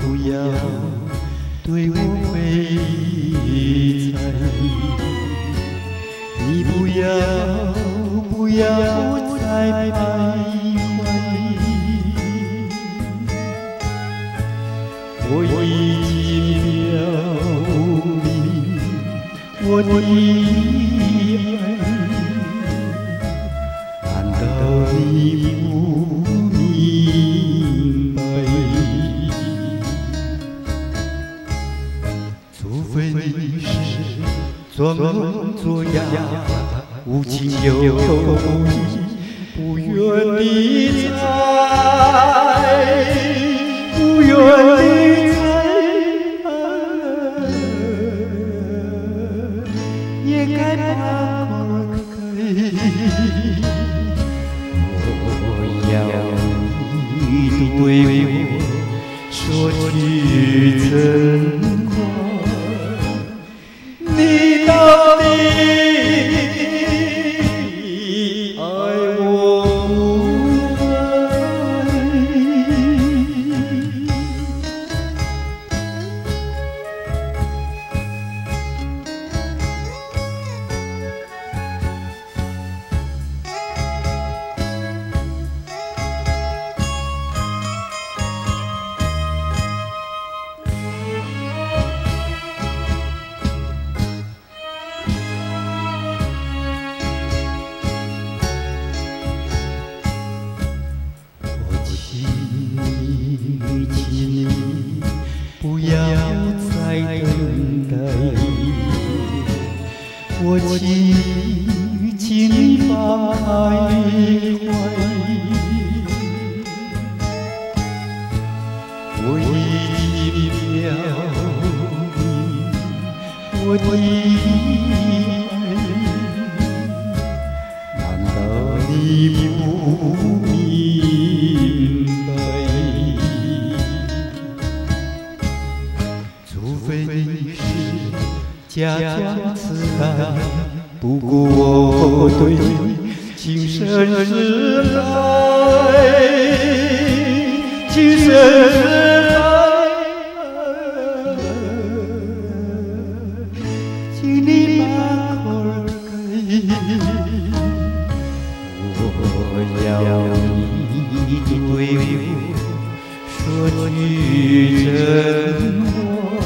不要对我非猜，你不要再徘徊。我已经表明我的爱，难道你不明白？除非你是装作哑，无情又无义，不愿理睬，不愿理睬，也该把口开。我要你对我说句真话，你到底爱我不爱？请你不要再等待，我请你放开怀，我已经表明我的爱，难道你不明白？除非你是假装慈爱，不顾我对情深之爱，情深之爱，请你把口开。我要你对我说句真话。